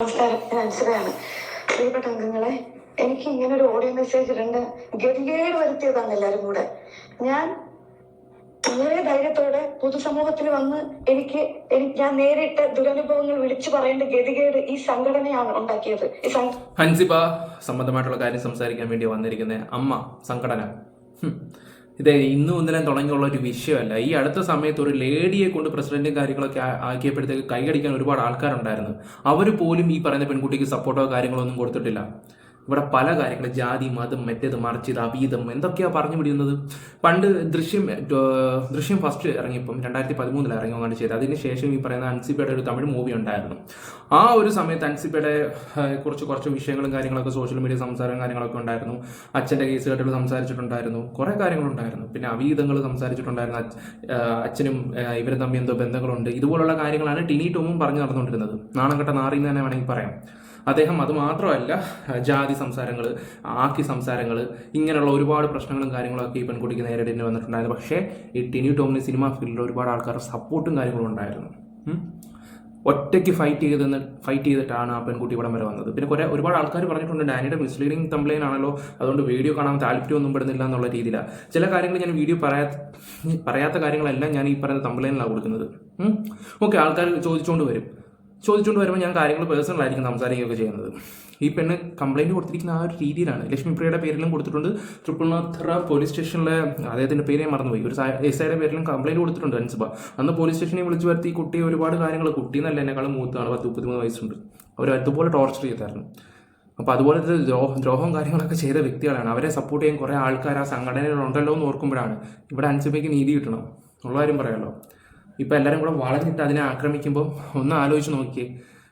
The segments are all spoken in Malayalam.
നമസ്കാരം, ഞാൻ അൻസുരയാണ്. പ്രിയപ്പെട്ട അംഗങ്ങളെ, എനിക്ക് ഇങ്ങനെ ഒരു ഓഡിയോ മെസ്സേജ് ഇടേണ്ട ഗതികേട് വരുത്തിയതാണ് എല്ലാരും കൂടെ. ഞാൻ വളരെ ധൈര്യത്തോടെ പൊതുസമൂഹത്തിൽ വന്ന് ഞാൻ നേരിട്ട ദുരനുഭവങ്ങൾ വിളിച്ചു പറയേണ്ട ഗതികേട് ഈ സംഘടനയാണ് ഉണ്ടാക്കിയത്. ഹൻസിബ സംബന്ധമായിട്ടുള്ള കാര്യം സംസാരിക്കാൻ വേണ്ടി വന്നിരിക്കുന്ന അമ്മ സംഘടന ഇത് ഇന്നും ഇന്നലെ തുടങ്ങിയുള്ള ഒരു വിഷയമല്ല. ഈ അടുത്ത സമയത്ത് ഒരു ലേഡിയെ കൊണ്ട് പ്രസിഡന്റും കാര്യങ്ങളൊക്കെ ആക്കിയപ്പോഴത്തേക്ക് കൈകടിക്കാൻ ഒരുപാട് ആൾക്കാരുണ്ടായിരുന്നു. അവർ പോലും ഈ പറയുന്ന പെൺകുട്ടിക്ക് സപ്പോർട്ടോ കാര്യങ്ങളോ ഒന്നും കൊടുത്തിട്ടില്ല. ഇവിടെ പല കാര്യങ്ങളും ജാതി, മതം, മറ്റേത്, മറിച്ചത്, അഭീതം എന്തൊക്കെയാ പറഞ്ഞു പിടിക്കുന്നത്. പണ്ട് ദൃശ്യം ഫസ്റ്റ് ഇറങ്ങിയപ്പം 2013 ഇറങ്ങുകയാണ് ചെയ്തത്. അതിനുശേഷം ഈ പറയുന്ന അൻസിബയുടെ ഒരു തമിഴ് മൂവി ഉണ്ടായിരുന്നു. ആ ഒരു സമയത്ത് അൻസിബയുടെ കുറച്ച് വിഷയങ്ങളും കാര്യങ്ങളൊക്കെ സോഷ്യൽ മീഡിയ സംസാരം കാര്യങ്ങളൊക്കെ ഉണ്ടായിരുന്നു. അച്ഛൻ്റെ കേസ് കേട്ടുകൾ സംസാരിച്ചിട്ടുണ്ടായിരുന്നു, കുറേ കാര്യങ്ങളുണ്ടായിരുന്നു. പിന്നെ അഭീതങ്ങൾ സംസാരിച്ചിട്ടുണ്ടായിരുന്നു. അച്ഛനും ഇവരും തമ്മിൽ എന്തോ ബന്ധങ്ങളുണ്ട്. ഇതുപോലുള്ള കാര്യങ്ങളാണ് ടിനി ടോമും പറഞ്ഞു നടന്നുകൊണ്ടിരുന്നത്. നാണംകെട്ട നാറിന്ന് തന്നെ വേണമെങ്കിൽ പറയാം. അദ്ദേഹം അത് മാത്രമല്ല, ജാതി സംസാരങ്ങൾ, ആക്കി സംസാരങ്ങൾ, ഇങ്ങനെയുള്ള ഒരുപാട് പ്രശ്നങ്ങളും കാര്യങ്ങളൊക്കെ ഈ പെൺകുട്ടിക്ക് നേരിടേണ്ടി വന്നിട്ടുണ്ടായിരുന്നു. പക്ഷേ ഈ ടിനി ടോമിന് സിനിമാ ഫീൽഡിൽ ഒരുപാട് ആൾക്കാരുടെ സപ്പോർട്ടും കാര്യങ്ങളും ഉണ്ടായിരുന്നു. ഒറ്റയ്ക്ക് ഫൈറ്റ് ചെയ്തിട്ടാണ് ആ പെൺകുട്ടി ഇവിടം വരെ വന്നത്. പിന്നെ ഒരുപാട് ആൾക്കാർ പറഞ്ഞിട്ടുണ്ട് ഡാനിയുടെ മിസ്ലീഡിങ് കംപ്ലൈൻ്റ് ആണല്ലോ, അതുകൊണ്ട് വീഡിയോ കാണാൻ താല്പര്യമൊന്നും പെടുന്നില്ല എന്നുള്ള രീതിയിലാണ്. ചില കാര്യങ്ങൾ ഞാൻ വീഡിയോ പറയാത്ത കാര്യങ്ങളെല്ലാം ഞാൻ ഈ പറയുന്ന കംപ്ലൈൻറ്റിലാണ് കൊടുക്കുന്നത്. ഓക്കെ, ആൾക്കാർ ചോദിച്ചുകൊണ്ട് വരുമ്പോൾ ഞാൻ കാര്യങ്ങൾ പേഴ്സണലായിരിക്കും സംസാരിക്കുകയൊക്കെ ചെയ്യുന്നത്. ഈ പെണ്ണ് കംപ്ലൈൻറ്റ് കൊടുത്തിരിക്കുന്ന ആ ഒരു രീതിയിലാണ്. ലക്ഷ്മിപ്രിയയുടെ പേരിലും കൊടുത്തിട്ടുണ്ട്. തൃപ്പൂണിത്തുറ പോലീസ് സ്റ്റേഷനിലെ അദ്ദേഹത്തിൻ്റെ പേരെ മറന്നുപോയി, ഒരു SIയുടെ പേരിലും കംപ്ലൈൻറ്റ് കൊടുത്തിട്ടുണ്ട് അൻസിബ. അന്ന് പോലീസ് സ്റ്റേഷനിൽ വിളിച്ചു വരുത്തി കുട്ടിയെ ഒരുപാട് കാര്യങ്ങൾ, കുട്ടിയെന്നല്ല എന്നെക്കാളും മൂത്താണ്, 10-33 വയസ്സുണ്ട്, അവർ അതുപോലെ ടോർച്ചർ ചെയ്തായിരുന്നു. അപ്പോൾ അതുപോലത്തെ ദ്രോഹവും കാര്യങ്ങളൊക്കെ ചെയ്ത വ്യക്തികളാണ്. അവരെ സപ്പോർട്ട് ചെയ്യാൻ കുറേ ആൾക്കാർ ആ സംഘടനയിലുണ്ടല്ലോ എന്ന് ഓർക്കുമ്പോഴാണ് ഇവിടെ അൻസിബയ്ക്ക് നീതി കിട്ടണം ഉള്ള കാര്യം പറയാമല്ലോ. ഇപ്പം എല്ലാവരും കൂടെ വളഞ്ഞിട്ട് അതിനെ ആക്രമിക്കുമ്പോൾ ഒന്ന് ആലോചിച്ച് നോക്കിയേ.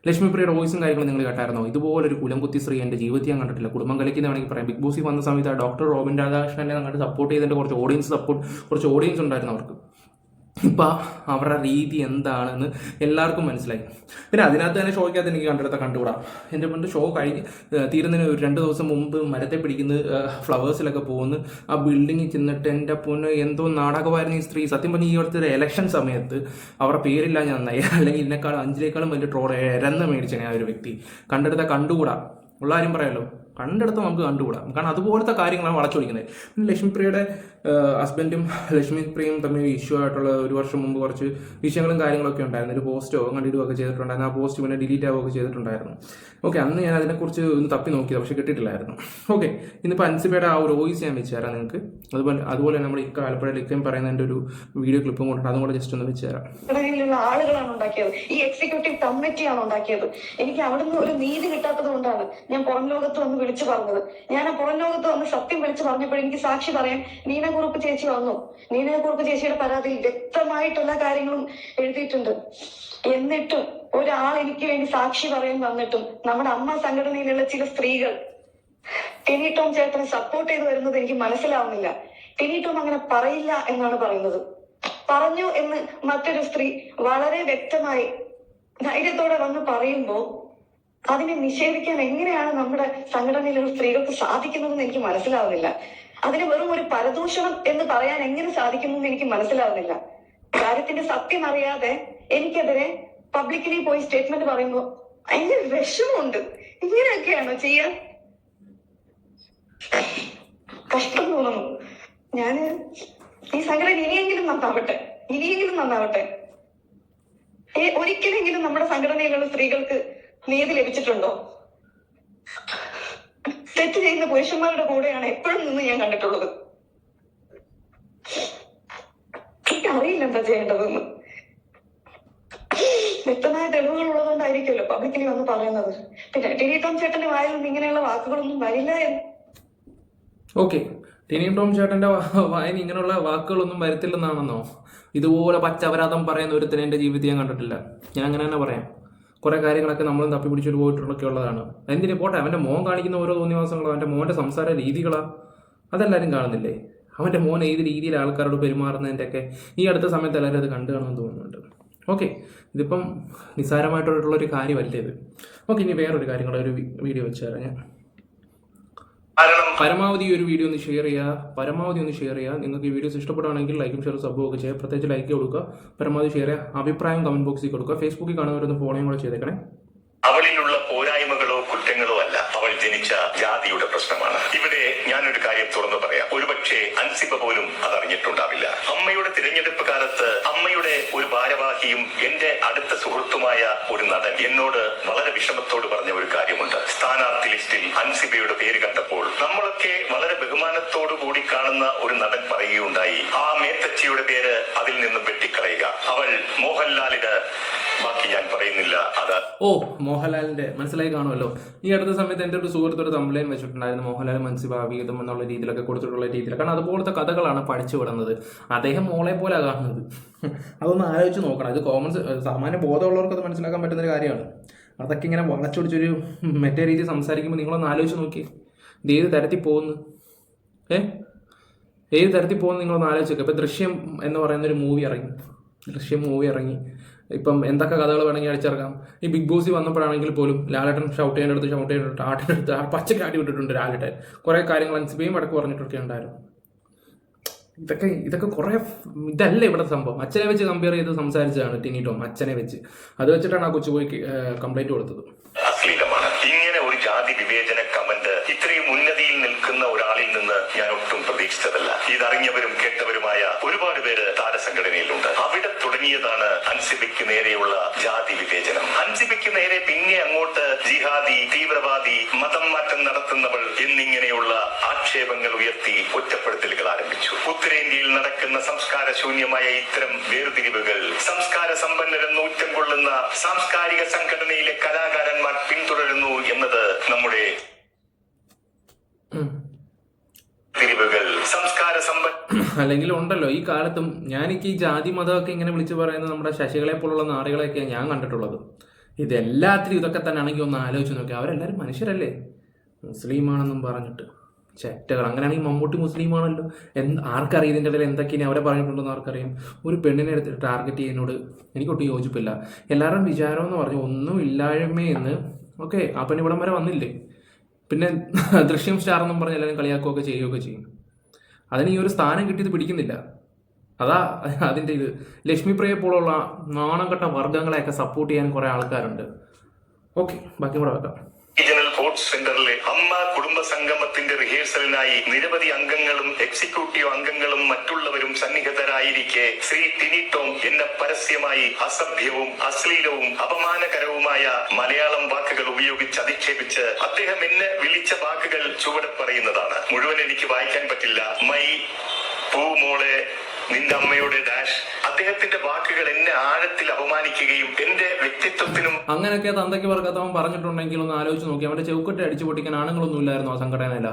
ലക്ഷ്മിപ്രിയയുടെ വോയിസും കാര്യങ്ങളും നിങ്ങൾ കേട്ടായിരുന്നോ? ഇതുപോലൊരു കുലംകുത്തി സ്ത്രീ എൻ്റെ ജീവിതത്തിൽ ഞാൻ കണ്ടിട്ടില്ല. കുടുംബം കളിക്കുന്ന വേണമെങ്കിൽ പറയാം. ബിഗ് ബോസിൽ വന്ന സമയത്ത് ഡോക്ടർ റോബിൻ രാധാകൃഷ്ണനെ അങ്ങോട്ട് സപ്പോർട്ട് ചെയ്തതിൻ്റെ കുറച്ച് ഓഡിയൻസ് ഉണ്ടായിരുന്നു അവർക്ക്. ഇപ്പം അവരുടെ രീതി എന്താണെന്ന് എല്ലാവർക്കും മനസ്സിലായി. പിന്നെ അതിനകത്ത് തന്നെ ഷോയ്ക്കകത്ത് എനിക്ക് കണ്ടുകൂടാ. എൻ്റെ പണ്ട് ഷോ തീരുന്നതിന് ഒരു 2 ദിവസം മുമ്പ് മരത്തെ പിടിക്കുന്ന ഫ്ലവേഴ്സിലൊക്കെ പോകുന്നു. ആ ബിൽഡിങ്ങിൽ ചെന്നിട്ട് എൻ്റെ പൊന്ന് എന്തോ നാടകമായിരുന്നു ഈ സ്ത്രീ. സത്യം പറഞ്ഞാൽ ഈ അടുത്തൊരു ഇലക്ഷൻ സമയത്ത് അവരുടെ പേരില്ല ഞാൻ നന്നായി, അല്ലെങ്കിൽ ഇതിനേക്കാളും 5 വലിയ ട്രോൾ ഇരന്ന് മേടിച്ചേ ആ ഒരു വ്യക്തി. കണ്ടുകൂടാ ഉള്ള കാര്യം പറയാമല്ലോ. കണ്ടെടുത്ത് നമുക്ക് കണ്ടുകൂടാ, കാരണം അതുപോലത്തെ കാര്യങ്ങളാണ് വളച്ചൊടിക്കുന്നത്. പിന്നെ ലക്ഷ്മിപ്രിയയുടെ ഹസ്ബൻഡും ലക്ഷ്മിപ്രിയയും തമ്മിൽ ഇഷ്യൂ ആയിട്ടുള്ള 1 വർഷം മുമ്പ് കുറച്ച് വിഷയങ്ങളും കാര്യങ്ങളൊക്കെ ഉണ്ടായിരുന്നു. ഒരു പോസ്റ്റോ കണ്ടിടുകയൊക്കെ ചെയ്തിട്ടുണ്ടായിരുന്നു. ആ പോസ്റ്റ് പിന്നെ ഡിലീറ്റ് ആവുകയൊക്കെ ചെയ്തിട്ടുണ്ടായിരുന്നു. ഓക്കെ, അന്ന് ഞാൻ അതിനെക്കുറിച്ച് ഒന്ന് തപ്പി നോക്കിയത്, പക്ഷെ കിട്ടിയിട്ടില്ലായിരുന്നു. ഓക്കെ, ഇന്നിപ്പോൾ അൻസിബയുടെ ആ ഒരു വോയിസ് ഞാൻ വെച്ച് തരാം നിങ്ങൾക്ക്. അതുപോലെ നമ്മുടെ ആലപ്പുഴയിൽ ഇക്കയും പറയുന്നതിൻ്റെ ഒരു വീഡിയോ ക്ലിപ്പും കൊണ്ടിട്ട് അതും കൂടെ ജസ്റ്റ് ഒന്ന് വെച്ച് തരാം. ആളുകളാണ് ഉണ്ടാക്കിയത്, ഈ എക്സിക്യൂട്ടീവ് കമ്മിറ്റിയാണ് ഉണ്ടാക്കിയത്. എനിക്ക് അവിടുന്ന് ഒരു നീതി കിട്ടാത്തത് കൊണ്ടാണ് ഞാൻ പുറം ലോകത്ത് വന്ന് വിളിച്ചു പറഞ്ഞത്. ഞാൻ ആ പുറം ലോകത്ത് വന്ന് സത്യം വിളിച്ചു പറഞ്ഞപ്പോൾ എനിക്ക് സാക്ഷി പറയാൻ നീനക്കുറുപ്പ് ചേച്ചി വന്നു. നീനക്കുറുപ്പ് ചേച്ചിയുടെ പരാതിയിൽ വ്യക്തമായിട്ടുള്ള കാര്യങ്ങളും എഴുതിയിട്ടുണ്ട്. എന്നിട്ടും ഒരാൾ എനിക്ക് വേണ്ടി സാക്ഷി പറയാൻ വന്നിട്ടും നമ്മുടെ അമ്മ സംഘടനയിലുള്ള ചില സ്ത്രീകൾ ടിനി ടോം ചേട്ടനെ സപ്പോർട്ട് ചെയ്ത് വരുന്നത് എനിക്ക് മനസ്സിലാവുന്നില്ല. ടിനി ടോം അങ്ങനെ പറയില്ല എന്നാണ് പറയുന്നത്. പറഞ്ഞു എന്ന് മറ്റൊരു സ്ത്രീ വളരെ വ്യക്തമായി ധൈര്യത്തോടെ വന്ന് പറയുമ്പോൾ അതിനെ നിഷേധിക്കാൻ എങ്ങനെയാണ് നമ്മുടെ സംഘടനയിലുള്ള സ്ത്രീകൾക്ക് സാധിക്കുന്നതെന്ന് എനിക്ക് മനസ്സിലാവുന്നില്ല. അതിന് വെറും ഒരു പരദൂഷണം എന്ന് പറയാൻ എങ്ങനെ സാധിക്കുന്നു എന്ന് എനിക്ക് മനസ്സിലാവുന്നില്ല. കാര്യത്തിന്റെ സത്യം അറിയാതെ എനിക്കെതിരെ പബ്ലിക്കലി പോയി സ്റ്റേറ്റ്മെന്റ് പറയുമ്പോൾ ഭയങ്കര വിഷമമുണ്ട്. ഇങ്ങനെയൊക്കെയാണോ ചെയ്യാൻ? കഷ്ടം തോന്നുന്നു. ഞാന് ഈ സംഘടന ഇനിയെങ്കിലും നന്നാവട്ടെ. ഒരിക്കലെങ്കിലും നമ്മുടെ സംഘടനയിലുള്ള സ്ത്രീകൾക്ക് നീതി ലഭിച്ചിട്ടുണ്ടോ? തെറ്റ് ചെയ്യുന്ന പുരുഷന്മാരുടെ കൂടെയാണ് എപ്പോഴും നിന്ന് ഞാൻ കണ്ടിട്ടുള്ളത്. എനിക്കറിയില്ല എന്താ ചെയ്യേണ്ടതെന്ന്. വ്യക്തമായ തെളിവുകൾ ഉള്ളതുകൊണ്ടായിരിക്കുമല്ലോ പബ്ലിക്കലി വന്ന് പറയുന്നത്. പിന്നെ ടിനി ടോം ചേട്ടന്റെ വായിൽ നിന്ന് ഇങ്ങനെയുള്ള വാക്കുകളൊന്നും വരില്ല എന്ന്. ഓക്കെ, ടിനി ടോം ചേട്ടന്റെ വായന ഇങ്ങനെയുള്ള വാക്കുകളൊന്നും വരത്തില്ലെന്നാണെന്നോ? ഇതുപോലെ പച്ചപരാധം പറയുന്ന ഒരുത്തനെ എൻ്റെ ജീവിതത്തിൽ ഞാൻ കണ്ടിട്ടില്ല. ഞാൻ അങ്ങനെ തന്നെ പറയാം. കുറേ കാര്യങ്ങളൊക്കെ നമ്മളും തപ്പി പിടിച്ചൊരു പോയിട്ടുള്ളൊക്കെ ഉള്ളതാണ്. എന്തിനു പോട്ടെ, അവൻ്റെ മോൻ കാണിക്കുന്ന ഓരോ തോന്നിവാസങ്ങളോ, അവൻ്റെ മോൻ്റെ സംസാര രീതികളാണ്, അതെല്ലാവരും കാണുന്നില്ലേ? അവൻ്റെ മോൻ ഏത് രീതിയിൽ ആൾക്കാരോട് പെരുമാറുന്നതിൻ്റെയൊക്കെ ഈ അടുത്ത സമയത്ത് എല്ലാവരും അത് കണ്ടു കാണുമെന്ന് തോന്നുന്നുണ്ട്. ഓക്കെ, ഇതിപ്പം നിസ്സാരമായിട്ടുള്ളൊരു കാര്യമല്ലേ ഇത്. ഓക്കെ, ഇനി വേറൊരു കാര്യങ്ങളൊരു ഒരു വീഡിയോ വെച്ച് തരാം ഞാൻ. പരമാവധി ഒരു വീഡിയോ ഒന്ന് ഷെയർ ചെയ്യുക. നിങ്ങൾക്ക് ഈ വീഡിയോസ് ഇഷ്ടപ്പെടുകയാണെങ്കിൽ ലൈക്കും ഷെയർ സബ്ബും ഒക്കെ ചെയ്യുക. പ്രത്യേകിച്ച് ലൈക്ക് കൊടുക്കുക, പരമാവധി ഷെയർ ചെയ്യുക, അഭിപ്രായം കമന്റ് ബോക്സിൽ കൊടുക്കുക. ഫേസ്ബുക്കിൽ കാണുന്നവരൊന്ന് ഫോളോയും കൂടെ ചെയ്തേക്കണേ. അവളിലുള്ള പോരായ്മകളോ കുറ്റങ്ങളോ അല്ല, അവൾ ജനിച്ച ജാതിയുടെ പ്രശ്നമാണ്. ഇവിടെ ഞാനൊരു കാര്യം തുറന്നു പറയാം. ഒരുപക്ഷെ അൻസിബ പോലും അതറിഞ്ഞിട്ടുണ്ടാവില്ല. അമ്മയുടെ തിരഞ്ഞെടുപ്പ് കാലത്ത് അമ്മയുടെ ഒരു ഭാരവാഹിയും എന്റെ അടുത്ത സുഹൃത്തുമായ ഒരു നടൻ എന്നോട് വളരെ വിഷമത്തോട് പറഞ്ഞ ഒരു കാര്യമുണ്ട്. സ്ഥാനാർത്ഥി ലിസ്റ്റിൽ അൻസിബയുടെ പേര് കണ്ടപ്പോൾ നമ്മളൊക്കെ വളരെ ബഹുമാനത്തോടു കൂടി കാണുന്ന ഒരു നടൻ പറയുകയുണ്ടായി, ആ മേത്തച്ചിയുടെ പേര് അതിൽ നിന്നും വെട്ടിക്കളയുക. അവൾ മോഹൻലാലിന്, ബാക്കി ഞാൻ പറയുന്നില്ല. അത് മോഹൻലാലിന്റെ മനസ്സിലായി കാണുമല്ലോ. ഈ അടുത്ത സമയത്ത് എൻ്റെ ഒരു സുഹൃത്തൊരു കംപ്ലൈന്റ് വെച്ചിട്ടുണ്ടായിരുന്നു, മോഹൻലാൽ മനസ്സിലാവിയതും എന്നുള്ള രീതിയിലൊക്കെ കൊടുത്തിട്ടുള്ള രീതിയിൽ. കാരണം അതുപോലത്തെ കഥകളാണ് പഠിച്ചു വിടുന്നത്. അദ്ദേഹം മോളെ പോലെ കാണുന്നത്. അതൊന്ന് ആലോചിച്ച് നോക്കണം. ഇത് സാമാന്യ ബോധമുള്ളവർക്ക് അത് മനസ്സിലാക്കാൻ പറ്റുന്ന ഒരു കാര്യമാണ്. അതൊക്കെ ഇങ്ങനെ വളച്ചൊടിച്ചൊരു മറ്റേ രീതി സംസാരിക്കുമ്പോൾ നിങ്ങളൊന്ന് ആലോചിച്ച് നോക്കി, ഇത് ഏത് തരത്തിൽ പോകുന്നു, ഏത് തരത്തിൽ പോകുന്നു നിങ്ങളൊന്ന് ആലോചിച്ച് നോക്കുക. ഇപ്പം ദൃശ്യം എന്ന് പറയുന്നൊരു മൂവി ഇറങ്ങി. ഇപ്പം എന്തൊക്കെ കഥകൾ വേണമെങ്കിൽ അടിച്ചിറക്കാം. ഈ ബിഗ് ബോസ് വന്നപ്പോഴാണെങ്കിൽ പോലും ലാലേട്ടൻ ഷൗട്ട് ചെയ്യേണ്ടടുത്ത് ആട്ടിനെടുത്ത് പച്ചക്ക് ആട്ടി വിട്ടിട്ടുണ്ട് ലാലേട്ടൻ. കുറേ കാര്യങ്ങൾ അൻസിബയും വടക്ക് പറഞ്ഞിട്ടൊക്കെ ഉണ്ടായിരുന്നു. ഇതൊക്കെ കുറേ ഇതല്ല ഇവിടുത്തെ സംഭവം. അച്ഛനെ വെച്ച് കമ്പയർ ചെയ്ത് സംസാരിച്ചതാണ് ടിനി ടോം. അച്ഛനെ വെച്ച് അത് വെച്ചിട്ടാണ് ആ കൊച്ചു പോയി കംപ്ലൈന്റ് കൊടുത്തത്. അശ്ലീലമാണ്. ഇങ്ങനെ ഒരു ജാതി വിവേചന കമന്റ് ഇത്രയും ഉന്നതിയിൽ നിൽക്കുന്ന ഒരാളിൽ നിന്ന് ഞാൻ ഒട്ടും പ്രതീക്ഷിച്ചതല്ല. ഇതറിഞ്ഞവരും കേട്ടവരുമായ ഒരുപാട് പേര് താരസംഘടനയിലുണ്ട്. അവിടെ തുടങ്ങിയതാണ് അൻസിബയ്ക്ക് നേരെയുള്ള ജാതി വിവേചനം. അൻസിബയ്ക്ക് നേരെ പിന്നെ അങ്ങോട്ട് ജിഹാദി, തീവ്രവാദി, മതം മാറ്റം നടത്തുന്നവൾ എന്നിങ്ങനെയുള്ള ആക്ഷേപങ്ങൾ ഉയർത്തി ഒറ്റപ്പെടുത്തലുകൾ ആരംഭിച്ചു. ഉത്തരേന്ത്യയിൽ നടക്കുന്ന സംസ്കാര ശൂന്യമായ ഇത്തരം വേർതിരിവുകൾ സംസ്കാര സമ്പന്നരെന്ന് ഊറ്റം കൊള്ളുന്ന സാംസ്കാരിക സംഘടനയിലെ കലാകാരന്മാർ പിന്തുടരുന്നു എന്നത് നമ്മുടെ അല്ലെങ്കിൽ ഉണ്ടല്ലോ ഈ കാലത്തും ഞാനിക്ക് ഈ ജാതി മതമൊക്കെ ഇങ്ങനെ വിളിച്ചു പറയുന്നത് നമ്മുടെ ശശികളെ പോലുള്ള നാറികളെയൊക്കെ ഞാൻ കണ്ടിട്ടുള്ളത്. ഇതെല്ലാത്തിനും ഇതൊക്കെ തന്നെ ആണെങ്കിൽ ഒന്ന് ആലോചിച്ച് നോക്കി. അവരെല്ലാവരും മനുഷ്യരല്ലേ, മുസ്ലിമാണെന്നും പറഞ്ഞിട്ട് ചെറ്റകൾ. അങ്ങനെയാണെങ്കിൽ മമ്മൂട്ടി മുസ്ലിമാണല്ലോ. ആർക്കറിയാം ഇതിൻ്റെ ഇടയിൽ എന്തൊക്കെയാണ് അവരെ പറഞ്ഞിട്ടുണ്ടെന്ന് ആർക്കറിയാം. ഒരു പെണ്ണിനെ എടുത്തിട്ട് ടാർഗറ്റ് ചെയ്യുന്നതിനോട് എനിക്കൊട്ടും യോജിപ്പില്ല. എല്ലാവരും വിചാരം എന്ന് പറഞ്ഞു ഒന്നും ഇല്ലായ്മയെന്ന്. ഓക്കെ, ആ പെണ്ണ് ഇവിടം വരെ വന്നില്ലേ, പിന്നെ ദൃശ്യം സ്റ്റാർ എന്നും പറഞ്ഞ് എല്ലാവരും കളിയാക്കുകയൊക്കെ ചെയ്യുകയൊക്കെ ചെയ്യും. അതിന് ഈ ഒരു സ്ഥാനം കിട്ടിയത് പിടിക്കുന്നില്ല. അതാ അതിൻ്റെ ഇത്. ലക്ഷ്മി പ്രിയെ പോലുള്ള നാണംകെട്ട വർഗ്ഗങ്ങളെയൊക്കെ സപ്പോർട്ട് ചെയ്യാൻ കുറേ ആൾക്കാരുണ്ട്. ഓക്കെ, ബാക്കി കൂടെ വെക്കാം. റീജിയണൽ സ്പോർട്സ് സെന്ററിലെ അമ്മ കുടുംബ സംഗമത്തിന്റെ റിഹേഴ്സലിനായി നിരവധി അംഗങ്ങളും എക്സിക്യൂട്ടീവ് അംഗങ്ങളും മറ്റുള്ളവരും സന്നിഹിതരായിരിക്കെ ശ്രീ ടിനി ടോം എന്നെ പരസ്യമായി അസഭ്യവും അശ്ലീലവും അപമാനകരവുമായ മലയാളം വാക്കുകൾ ഉപയോഗിച്ച് അധിക്ഷേപിച്ച് അദ്ദേഹം എന്നെ വിളിച്ച വാക്കുകൾ ചുവടെ പറയുന്നതാണ്. മുഴുവൻ എനിക്ക് വായിക്കാൻ പറ്റില്ല. മൈ പൂമോളെ, നിന്റെ അമ്മയുടെ ഡാഷ്. അദ്ദേഹത്തിന്റെ വാക്കുകൾ എന്നെ ആഴത്തിൽ അപമാനിക്കുകയും എന്റെ വ്യക്തിത്വത്തിനും അങ്ങനെയൊക്കെ തന്തയ്ക്ക് വർക്കത്തവൻ പറഞ്ഞിട്ടുണ്ടെങ്കിൽ ഒന്ന് ആലോചിച്ച് നോക്കി. അവന്റെ ചെവുക്കട്ടെ അടിച്ചു പൊട്ടിക്കാൻ ആണുങ്ങളൊന്നും ഇല്ലായിരുന്നു ആ സംഘടനയില.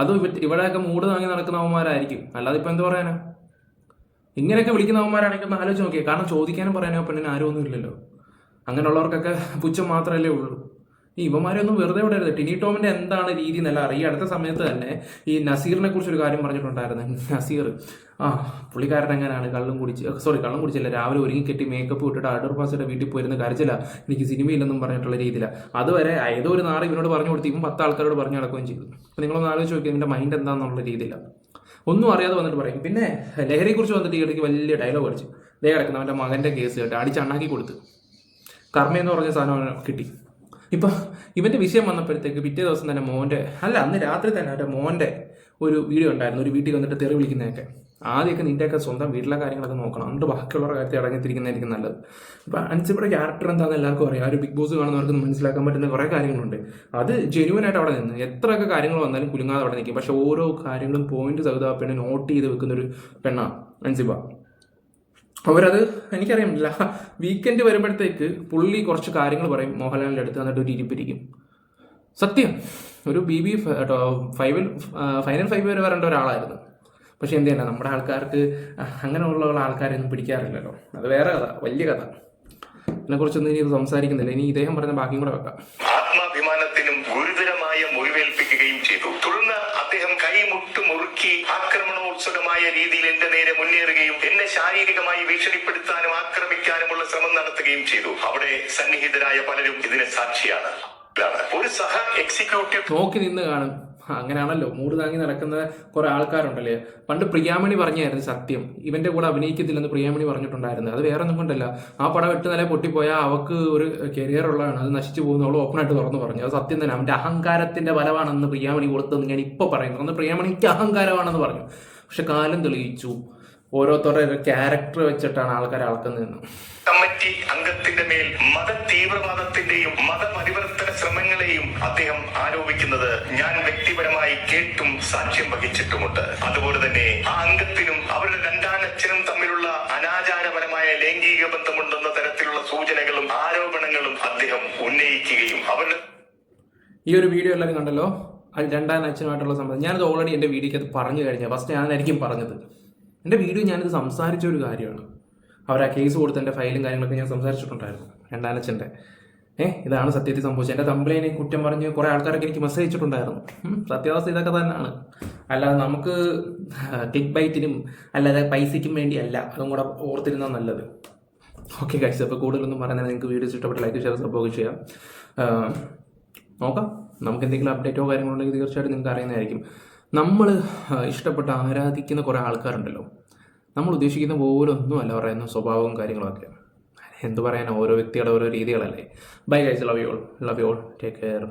അതും ഇവിടെയൊക്കെ മൂട് താങ്ങി നടക്കുന്നവന്മാരായിരിക്കും. അല്ലാതെ ഇപ്പൊ എന്ത് പറയാനാ? ഇങ്ങനെയൊക്കെ വിളിക്കുന്നവന്മാരാണെങ്കിൽ ഒന്ന് ആലോചിച്ച് നോക്കിയേ. കാരണം ചോദിക്കാനും പറയാനോ പെണ്ണിന് ആരും ഒന്നും ഇല്ലല്ലോ. അങ്ങനെയുള്ളവർക്കൊക്കെ പുച്ഛം മാത്രമല്ലേ ഉള്ളൂ. ഈ ഇവന്മാരൊന്നും വെറുതെ വിടരുത്. ടിനി ടോമിന്റെ എന്താണ് രീതി എന്നല്ല അറിയാം. അടുത്ത സമയത്ത് തന്നെ ഈ നസീറിനെ കുറിച്ചൊരു കാര്യം പറഞ്ഞിട്ടുണ്ടായിരുന്നു. നസീർ പുള്ളിക്കാരൻ എങ്ങനെയാണ് കള്ളും കുടിച്ചില്ല, രാവിലെ ഒരുങ്ങിക്കെട്ടി മേക്കപ്പ് ഇട്ടിട്ട് അടൂർ പാസിയുടെ വീട്ടിൽ പോയിരുന്ന കരച്ചില്ല, എനിക്ക് സിനിമയില്ലെന്നും പറഞ്ഞിട്ടുള്ള രീതിയില്ല. അതുവരെ ഏതോ ഒരു നാറ് ഇവനോട് പറഞ്ഞു കൊടുത്ത് ഇവൻ 10 ആൾക്കാരോട് പറഞ്ഞു നടക്കുകയും ചെയ്തു. അപ്പം നിങ്ങളൊന്ന് ആലോചിച്ച് നോക്കി ഇതിന്റെ മൈൻഡ് എന്താണെന്നുള്ള രീതിയിലാണ്. ഒന്നും അറിയാതെ വന്നിട്ട് പറയും. പിന്നെ ലഹരിയെക്കുറിച്ച് വന്നിട്ട് ഈ ഇടയ്ക്ക് വലിയ ഡയലോഗ് അടിച്ചു. ദേ കിടക്കുന്ന അവൻ്റെ മകൻ്റെ കേസ് കേട്ട് അടിച്ചണ്ണാക്കി കൊടുത്ത് കർമ്മയെന്ന് പറഞ്ഞ സാധനം കിട്ടി. ഇപ്പം ഇവൻ്റെ വിഷയം വന്നപ്പോഴത്തേക്ക് പിറ്റേ ദിവസം തന്നെ അന്ന് രാത്രി തന്നെ അവൻ്റെ മോൻ്റെ ഒരു വീഡിയോ ഉണ്ടായിരുന്നു. ഒരു വീട്ടിൽ വന്നിട്ട് തെറി വിളിക്കുന്നതൊക്കെ. ആദ്യമൊക്കെ നിൻ്റെയൊക്കെ സ്വന്തം വീട്ടിലെ കാര്യങ്ങളൊക്കെ നോക്കണം, എന്നിട്ട് ബാക്കിയുള്ളവരുടെ കാര്യത്തിൽ ഇറങ്ങിത്തിരിക്കുന്നതായിരിക്കും നല്ലത്. ഇപ്പം അൻസിബയുടെ ക്യാരക്ടർ എന്താണെന്ന് എല്ലാവർക്കും അറിയാം. ഒരു ബിഗ് ബോസ് കാണുന്നവർക്ക് മനസ്സിലാക്കാൻ പറ്റുന്ന കുറേ കാര്യങ്ങളുണ്ട്. അത് ജെന്യുവനായിട്ട് അവിടെ നിന്ന് എത്രയൊക്കെ കാര്യങ്ങൾ വന്നാലും കുലുങ്ങാതെ അവിടെ നിൽക്കും. പക്ഷെ ഓരോ കാര്യങ്ങളും പോയിന്റ് സഹിതം ആ പെണ്ണ് നോട്ട് ചെയ്ത് വെക്കുന്നൊരു പെണ്ണാണ് അൻസിബ. അവരത് എനിക്കറിയാമില്ല. വീക്കെൻഡ് വരുമ്പോഴത്തേക്ക് പുള്ളി കുറച്ച് കാര്യങ്ങൾ പറയും മോഹൻലാലിൻ്റെ അടുത്ത്, എന്നിട്ട് ഒരു ഇരിപ്പിരിക്കും. സത്യം, ഒരു BB ഫൈനൽ 5 വരെ വരേണ്ട ഒരാളായിരുന്നു. പക്ഷെ എന്ത് ചെയ്യാനാ, നമ്മുടെ ആൾക്കാർക്ക് അങ്ങനെയുള്ള ആൾക്കാരെയൊന്നും പിടിക്കാറില്ലല്ലോ. അത് വേറെ കഥ, വലിയ കഥ. ഇതിനെക്കുറിച്ചൊന്നും ഇനി ഇത് സംസാരിക്കുന്നില്ല. ഇനി ഇദ്ദേഹം പറയുന്ന ബാക്കിയും കൂടെ വെക്കാം. ആത്മാഭിമാനത്തിനും ഗുരുതരമായ മുറിവേൽപ്പിക്കുകയും ചെയ്തു. തുടർന്ന് അദ്ദേഹം കൈമുട്ട് മുറുക്കി ആക്രമണോത്സുകമായ രീതിയിൽ എന്റെ നേരെ മുന്നേറുകയും എന്നെ ശാരീരികമായി ഭീഷണിപ്പെടുത്താനും ആക്രമിക്കാനുമുള്ള ശ്രമം നടത്തുകയും ചെയ്തു. അവിടെ സന്നിഹിതരായ പലരും ഇതിന് സാക്ഷിയാണ്. ഒരു സഹ എക്സിക്യൂട്ടീവ് നോക്കി നിന്ന് കാണും. അങ്ങനെയാണല്ലോ മൂട് താങ്ങി നടക്കുന്ന കുറെ ആൾക്കാരുണ്ടല്ലേ. പണ്ട് പ്രിയാമണി പറഞ്ഞായിരുന്നു സത്യം, ഇവന്റെ കൂടെ അഭിനയിക്കത്തില്ലെന്ന് പ്രിയാമണി പറഞ്ഞിട്ടുണ്ടായിരുന്നു. അത് വേറെ ഒന്നും കൊണ്ടല്ല, ആ പടം 8 നില പൊട്ടിപ്പോയാൽ അവക്ക് ഒരു കരിയർ ഉള്ളതാണ്, അത് നശിച്ചു പോകുന്നവളോ ഓപ്പണായിട്ട് തുറന്നു പറഞ്ഞു. അത് സത്യം തന്നെ, അവന്റെ അഹങ്കാരത്തിന്റെ ബലമാണെന്ന് പ്രിയാമണി കൊടുത്തതെന്ന് ഞാൻ ഇപ്പൊ പറയുന്നു. അന്ന് പ്രിയാമണിക്ക് അഹങ്കാരമാണെന്ന് പറഞ്ഞു. പക്ഷെ കാലം തെളിയിച്ചു, ഓരോരുത്തരുടെ ക്യാരക്ടർ വെച്ചിട്ടാണ് ആൾക്കാരെ അളക്കുന്നതെന്ന്. കമ്മിറ്റി അംഗത്തിന്റെ മേൽ മത തീവ്രവാദത്തിന്റെയും മതപരിവർത്തന ശ്രമങ്ങളെയും അദ്ദേഹം ആരോപിക്കുന്നത് ഞാൻ വ്യക്തിപരമായി കേട്ടും സാക്ഷ്യം വഹിച്ചിട്ടുമുണ്ട്. അതുപോലെ തന്നെ ആ അംഗത്തിനും അവരുടെ രണ്ടാനച്ഛനും തമ്മിലുള്ള അനാചാരപരമായ ലൈംഗിക ബന്ധമുണ്ടെന്ന തരത്തിലുള്ള സൂചനകളും ആരോപണങ്ങളും അദ്ദേഹം ഉന്നയിക്കുകയും അവരുടെ ഈ ഒരു വീഡിയോ എല്ലാവരും കണ്ടല്ലോ, രണ്ടാം അച്ഛനുമായിട്ടുള്ള സംബന്ധം. ഞാനത് ഓൾറെഡി എൻ്റെ വീഡിയോക്ക് അത് പറഞ്ഞു കഴിഞ്ഞാൽ ഫസ്റ്റ് ഞാനായിരിക്കും പറഞ്ഞത്. എൻ്റെ വീഡിയോ ഞാനിത് സംസാരിച്ച ഒരു കാര്യമാണ്. അവർ ആ കേസ് കൊടുത്ത എൻ്റെ ഫയലും കാര്യങ്ങളൊക്കെ ഞാൻ സംസാരിച്ചിട്ടുണ്ടായിരുന്നു രണ്ടാനച്ഛൻ്റെ. ഇതാണ് സത്യത്തിൽ സംഭവിച്ചത്. എൻ്റെ തമ്പ്ലൈനെ കുറ്റം പറഞ്ഞ് കുറേ ആൾക്കാരൊക്കെ എനിക്ക് മെസ്സേജ് അയച്ചിട്ടുണ്ടായിരുന്നു. സത്യാവസ്ഥ ഇതൊക്കെ തന്നെയാണ്. അല്ലാതെ നമുക്ക് ക്ലിക്ക് ബൈറ്റിനും അല്ലാതെ പൈസയ്ക്കും വേണ്ടിയല്ല, അതും കൂടെ ഓർത്തിരുന്നാൽ നല്ലത്. ഓക്കെ ഗൈസ്, അപ്പോൾ കൂടുതലൊന്നും പറയുന്നത് നിങ്ങൾക്ക് വീഡിയോസ് ഇഷ്ടപ്പെട്ട ലൈക്ക് ഷെയർ സപ്പോർട്ട് ചെയ്യാം. നോക്കാം, നമുക്ക് എന്തെങ്കിലും അപ്ഡേറ്റോ കാര്യങ്ങളോ ഉണ്ടെങ്കിൽ തീർച്ചയായിട്ടും നിങ്ങൾക്ക് അറിയുന്നതായിരിക്കും. നമ്മൾ ഇഷ്ടപ്പെട്ട് ആരാധിക്കുന്ന കുറേ ആൾക്കാരുണ്ടല്ലോ, നമ്മൾ ഉദ്ദേശിക്കുന്ന പോലെ ഒന്നുമല്ല പറയുന്ന സ്വഭാവവും കാര്യങ്ങളൊക്കെ. എന്ത് പറയാനാ, ഓരോ വ്യക്തിയുടെ ഓരോ രീതികളല്ലേ. Bye guys, love you all, take care.